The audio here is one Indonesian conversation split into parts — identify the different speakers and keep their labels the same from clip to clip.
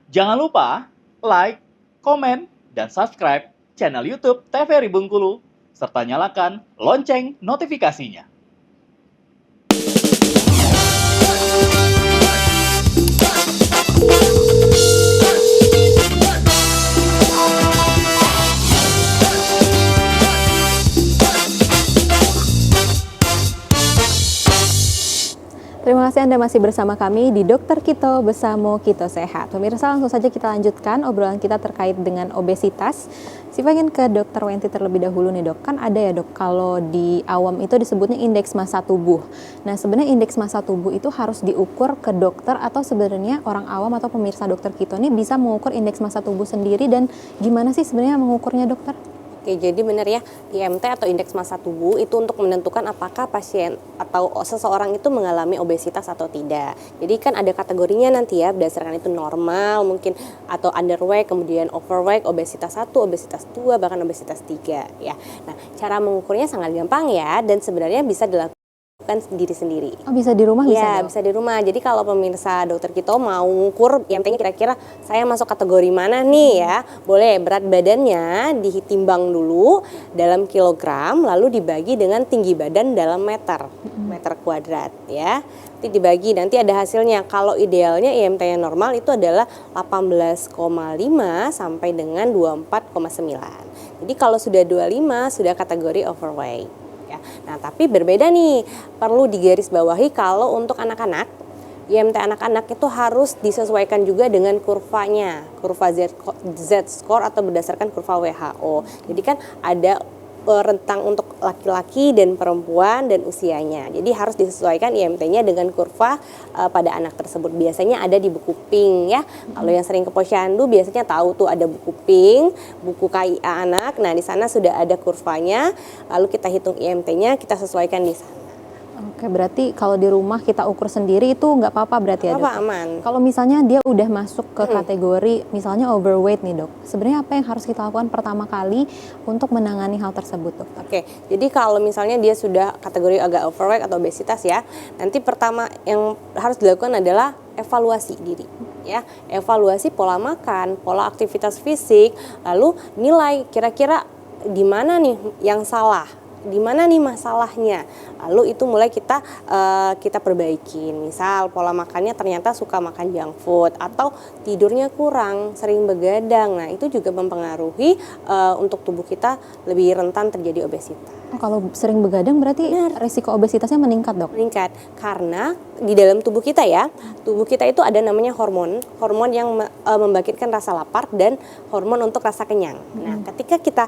Speaker 1: Jangan lupa like, komen, dan subscribe channel YouTube TVRI Bengkulu, serta nyalakan lonceng notifikasinya.
Speaker 2: Terima kasih Anda masih bersama kami di Dokter Kito Besamo Kito Sehat. Pemirsa, langsung saja kita lanjutkan obrolan kita terkait dengan obesitas. Si pengen ke Dokter Wenti terlebih dahulu nih dok. Kan ada ya dok, kalau di awam itu disebutnya indeks massa tubuh. Nah sebenarnya indeks massa tubuh itu harus diukur ke dokter atau sebenarnya orang awam atau pemirsa Dokter Kito ini bisa mengukur indeks massa tubuh sendiri, dan gimana sih sebenarnya mengukurnya dokter?
Speaker 3: Oke, jadi benar ya, IMT atau indeks massa tubuh itu untuk menentukan apakah pasien atau seseorang itu mengalami obesitas atau tidak. Jadi kan ada kategorinya nanti ya, berdasarkan itu normal mungkin atau underweight, kemudian overweight, obesitas 1, obesitas 2, bahkan obesitas 3 ya. Nah, cara mengukurnya sangat gampang ya, dan sebenarnya bisa dilakukan sendiri-sendiri.
Speaker 2: Oh, bisa di rumah?
Speaker 3: Ya, bisa di rumah. Jadi kalau pemirsa Dokter Kito mau ngukur IMT-nya kira-kira saya masuk kategori mana nih ya, boleh berat badannya ditimbang dulu dalam kilogram, lalu dibagi dengan tinggi badan dalam meter kuadrat ya. Nanti dibagi, nanti ada hasilnya. Kalau idealnya IMT-nya normal itu adalah 18,5 sampai dengan 24,9. Jadi kalau sudah 25 sudah kategori overweight. Nah, tapi berbeda nih, perlu digarisbawahi kalau untuk anak-anak, IMT anak-anak itu harus disesuaikan juga dengan kurvanya, kurva Z-score atau berdasarkan kurva WHO. Jadi kan ada rentang untuk laki-laki dan perempuan dan usianya. Jadi harus disesuaikan IMT-nya dengan kurva pada anak tersebut. Biasanya ada di buku Pink ya. Kalau yang sering ke Posyandu biasanya tahu tuh ada buku Pink, buku KIA anak. Nah, di sana sudah ada kurvanya. Lalu kita hitung IMT-nya, kita sesuaikan di sana.
Speaker 2: Oke, berarti kalau di rumah kita ukur sendiri itu nggak apa-apa berarti ya dok?
Speaker 3: Apa aman.
Speaker 2: Kalau misalnya dia udah masuk ke kategori misalnya overweight nih dok, sebenarnya apa yang harus kita lakukan pertama kali untuk menangani hal tersebut dok?
Speaker 3: Oke, jadi kalau misalnya dia sudah kategori agak overweight atau obesitas ya, nanti pertama yang harus dilakukan adalah evaluasi diri ya, evaluasi pola makan, pola aktivitas fisik, lalu nilai kira-kira di mana nih yang salah, di mana nih masalahnya. Lalu itu mulai kita perbaikin. Misal pola makannya ternyata suka makan junk food atau tidurnya kurang, sering begadang. Nah, itu juga mempengaruhi untuk tubuh kita lebih rentan terjadi obesitas.
Speaker 2: Kalau sering begadang berarti resiko obesitasnya meningkat dok?
Speaker 3: Meningkat karena di dalam tubuh kita ya, tubuh kita itu ada namanya hormon yang membangkitkan rasa lapar dan hormon untuk rasa kenyang. Nah, ketika kita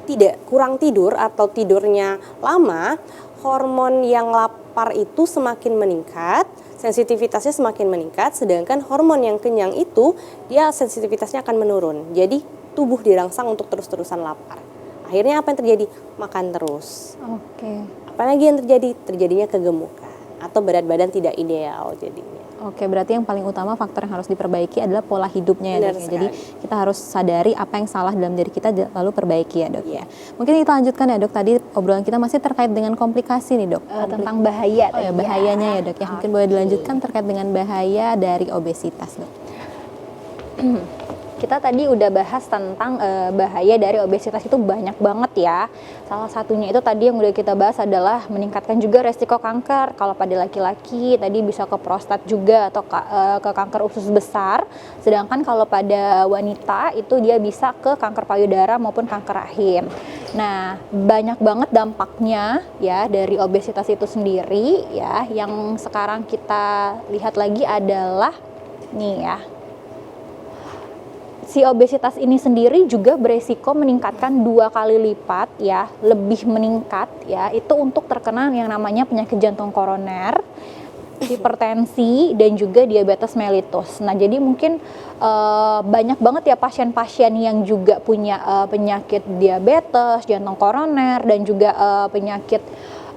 Speaker 3: tidak kurang tidur atau tidurnya lama, hormon yang lapar itu semakin meningkat, sensitivitasnya semakin meningkat, sedangkan hormon yang kenyang itu dia sensitivitasnya akan menurun. Jadi tubuh dirangsang untuk terus-terusan lapar. Akhirnya apa yang terjadi? Makan terus.
Speaker 2: Oke.
Speaker 3: Apalagi yang terjadi? Terjadinya kegemukan atau berat badan tidak ideal jadinya.
Speaker 2: Oke, berarti yang paling utama faktor yang harus diperbaiki adalah pola hidupnya ya dok ya. Jadi kita harus sadari apa yang salah dalam diri kita lalu perbaiki ya dok ya. Mungkin kita lanjutkan ya dok, tadi obrolan kita masih terkait dengan komplikasi nih dok.
Speaker 4: Tentang bahaya.
Speaker 2: Oh ya, bahayanya ya dok ya. Mungkin boleh dilanjutkan terkait dengan bahaya dari obesitas dok.
Speaker 4: Kita tadi udah bahas tentang bahaya dari obesitas itu banyak banget ya. Salah satunya itu tadi yang udah kita bahas adalah meningkatkan juga resiko kanker. Kalau pada laki-laki tadi bisa ke prostat juga atau ke kanker usus besar. Sedangkan kalau pada wanita itu dia bisa ke kanker payudara maupun kanker rahim. Nah, banyak banget dampaknya ya dari obesitas itu sendiri ya. Yang sekarang kita lihat lagi adalah nih ya. Si obesitas ini sendiri juga beresiko meningkatkan 2 kali lipat ya, lebih meningkat ya, itu untuk terkena yang namanya penyakit jantung koroner, hipertensi, dan juga diabetes mellitus. Nah, jadi mungkin banyak banget ya pasien-pasien yang juga punya penyakit diabetes, jantung koroner, dan juga penyakit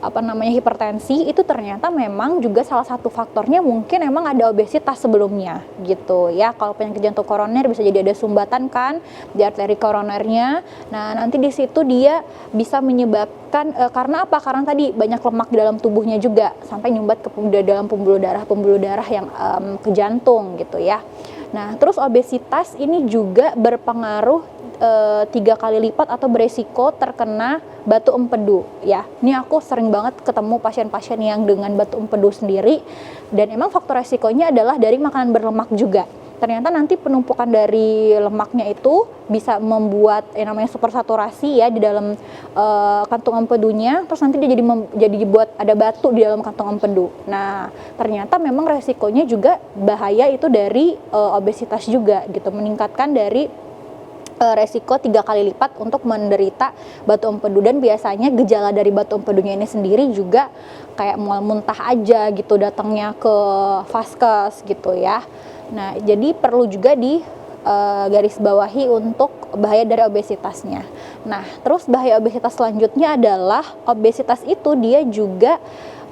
Speaker 4: hipertensi, itu ternyata memang juga salah satu faktornya mungkin emang ada obesitas sebelumnya gitu ya. Kalau penyakit jantung koroner bisa jadi ada sumbatan kan di arteri koronernya. Nah, nanti di situ dia bisa menyebabkan karena apa? Karena tadi banyak lemak di dalam tubuhnya juga sampai nyumbat ke dalam pembuluh darah yang ke jantung gitu ya. Nah, terus obesitas ini juga berpengaruh 3 kali lipat atau beresiko terkena batu empedu ya. Ini aku sering banget ketemu pasien-pasien yang dengan batu empedu sendiri, dan emang faktor resikonya adalah dari makanan berlemak juga. Ternyata nanti penumpukan dari lemaknya itu bisa membuat yang namanya supersaturasi ya di dalam kantung empedunya, terus nanti dia jadi buat ada batu di dalam kantung empedu. Nah, ternyata memang resikonya juga bahaya itu dari obesitas juga gitu, meningkatkan dari resiko 3 kali lipat untuk menderita batu empedu. Dan biasanya gejala dari batu empedunya ini sendiri juga kayak mual muntah aja gitu, datangnya ke vaskes gitu ya. Nah, jadi perlu juga di garis bawahi untuk bahaya dari obesitasnya. Nah, terus bahaya obesitas selanjutnya adalah obesitas itu dia juga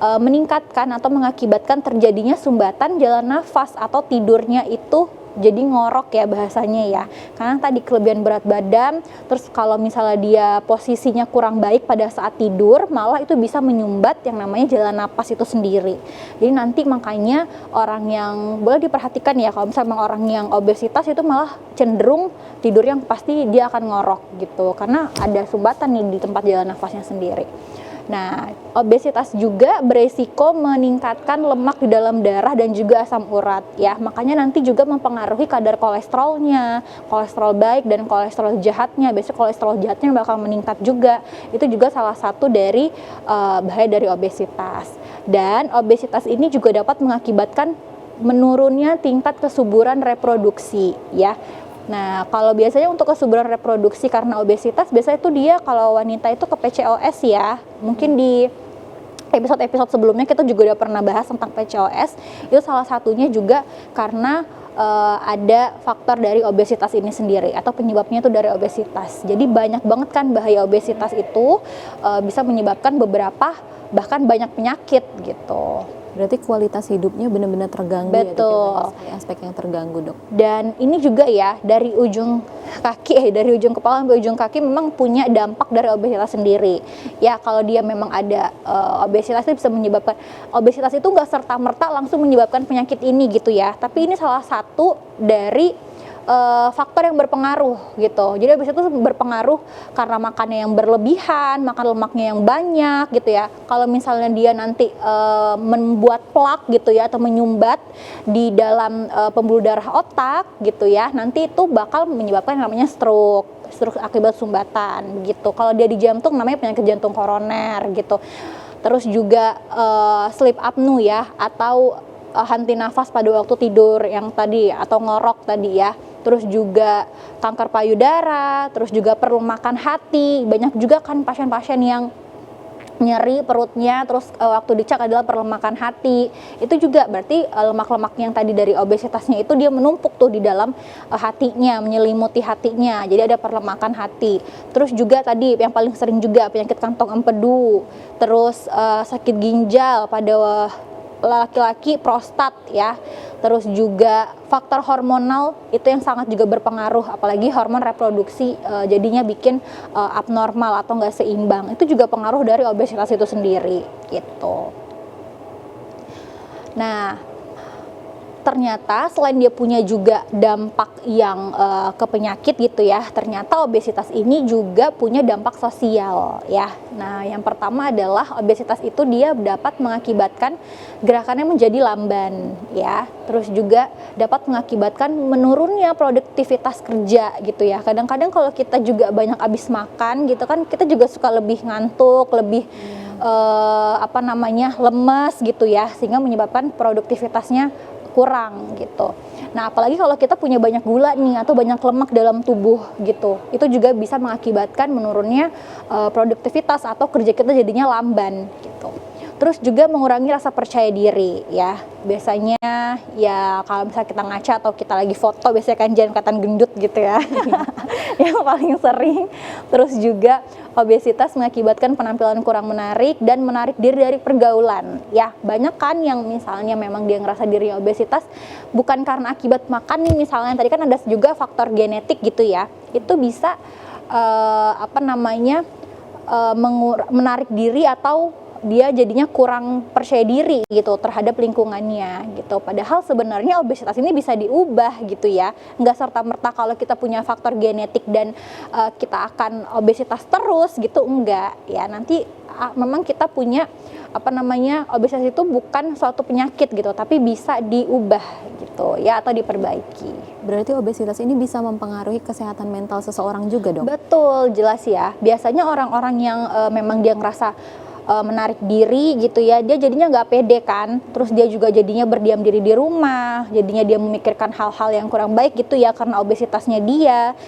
Speaker 4: meningkatkan atau mengakibatkan terjadinya sumbatan jalan nafas atau tidurnya itu jadi ngorok ya bahasanya ya, karena tadi kelebihan berat badan. Terus kalau misalnya dia posisinya kurang baik pada saat tidur, malah itu bisa menyumbat yang namanya jalan napas itu sendiri. Jadi nanti makanya orang yang boleh diperhatikan ya, kalau misalnya orang yang obesitas itu malah cenderung tidur yang pasti dia akan ngorok gitu, karena ada sumbatan nih di tempat jalan nafasnya sendiri. Nah, obesitas juga beresiko meningkatkan lemak di dalam darah dan juga asam urat ya. Makanya nanti juga mempengaruhi kadar kolesterolnya, kolesterol baik dan kolesterol jahatnya. Biasanya kolesterol jahatnya bakal meningkat juga. Itu juga salah satu dari bahaya dari obesitas. Dan obesitas ini juga dapat mengakibatkan menurunnya tingkat kesuburan reproduksi ya. Nah, kalau biasanya untuk kesuburan reproduksi karena obesitas, biasanya itu dia kalau wanita itu ke PCOS ya. Mungkin di episode-episode sebelumnya kita juga udah pernah bahas tentang PCOS. Itu salah satunya juga karena ada faktor dari obesitas ini sendiri atau penyebabnya itu dari obesitas. Jadi banyak banget kan bahaya obesitas itu bisa menyebabkan beberapa bahkan banyak penyakit gitu.
Speaker 2: Berarti kualitas hidupnya benar-benar terganggu.
Speaker 4: Betul.
Speaker 2: Ya, aspek yang terganggu, Dok.
Speaker 4: Dan ini juga ya dari ujung kaki, dari ujung kepala sampai ujung kaki memang punya dampak dari obesitas sendiri. Ya kalau dia memang ada obesitas itu bisa menyebabkan, obesitas itu nggak serta-merta langsung menyebabkan penyakit ini gitu ya. Tapi ini salah satu dari faktor yang berpengaruh gitu. Jadi obesitas itu berpengaruh karena makannya yang berlebihan, makan lemaknya yang banyak gitu ya. Kalau misalnya dia nanti membuat plak gitu ya atau menyumbat di dalam pembuluh darah otak gitu ya, nanti itu bakal menyebabkan yang namanya stroke akibat sumbatan gitu. Kalau dia di jantung namanya penyakit jantung koroner gitu. Terus juga sleep apnea ya, atau henti nafas pada waktu tidur yang tadi, atau ngorok tadi ya. Terus juga kanker payudara, terus juga perlemakan hati. Banyak juga kan pasien-pasien yang nyeri perutnya, terus waktu dicek adalah perlemakan hati. Itu juga berarti lemak-lemak yang tadi dari obesitasnya itu dia menumpuk tuh di dalam hatinya, menyelimuti hatinya. Jadi ada perlemakan hati. Terus juga tadi yang paling sering juga penyakit kantong empedu, terus sakit ginjal pada laki-laki, prostat ya. Terus juga faktor hormonal itu yang sangat juga berpengaruh, apalagi hormon reproduksi jadinya bikin abnormal atau nggak seimbang. Itu juga pengaruh dari obesitas itu sendiri gitu. Nah, ternyata selain dia punya juga dampak yang ke penyakit gitu ya, ternyata obesitas ini juga punya dampak sosial ya. Nah, yang pertama adalah obesitas itu dia dapat mengakibatkan gerakannya menjadi lamban ya. Terus juga dapat mengakibatkan menurunnya produktivitas kerja gitu ya. Kadang-kadang kalau kita juga banyak habis makan gitu kan, kita juga suka lebih ngantuk, lebih lemes gitu ya, sehingga menyebabkan produktivitasnya kurang gitu. Nah, apalagi kalau kita punya banyak gula nih atau banyak lemak dalam tubuh gitu, itu juga bisa mengakibatkan menurunnya produktivitas atau kerja kita jadinya lamban gitu. Terus juga mengurangi rasa percaya diri ya. Biasanya ya kalau misalnya kita ngaca atau kita lagi foto, biasanya kan jangan kelihatan gendut gitu ya. Yang paling sering. Terus juga obesitas mengakibatkan penampilan kurang menarik dan menarik diri dari pergaulan. Ya, banyak kan yang misalnya memang dia ngerasa dirinya obesitas bukan karena akibat makan nih, misalnya tadi kan ada juga faktor genetik gitu ya. Itu bisa menarik diri atau dia jadinya kurang percaya diri gitu terhadap lingkungannya gitu. Padahal sebenarnya obesitas ini bisa diubah gitu ya. Nggak serta-merta kalau kita punya faktor genetik dan kita akan obesitas terus gitu, enggak ya. Nanti memang kita punya obesitas itu bukan suatu penyakit gitu, tapi bisa diubah gitu ya, atau diperbaiki.
Speaker 2: Berarti obesitas ini bisa mempengaruhi kesehatan mental seseorang juga dong?
Speaker 4: Betul, jelas ya. Biasanya orang-orang yang memang dia ngerasa menarik diri gitu ya, dia jadinya nggak pede kan, terus dia juga jadinya berdiam diri di rumah, jadinya dia memikirkan hal-hal yang kurang baik gitu ya karena obesitasnya dia.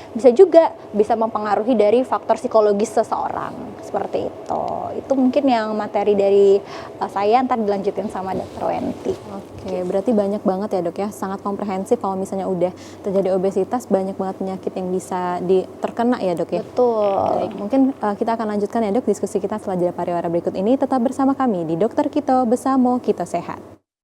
Speaker 4: Bisa mempengaruhi dari faktor psikologis seseorang, seperti itu mungkin yang materi dari saya, ntar dilanjutin sama Dr. Wenti.
Speaker 2: Oke, berarti banyak banget ya dok ya, sangat komprehensif. Kalau misalnya udah terjadi obesitas, banyak banget penyakit yang bisa terkena ya dok ya.
Speaker 4: Betul.
Speaker 2: Baik, mungkin kita akan lanjutkan ya dok diskusi kita setelah jeda pariwara berikut ini. Tetap bersama kami di Dokter Kito Besamo Kito Sehat.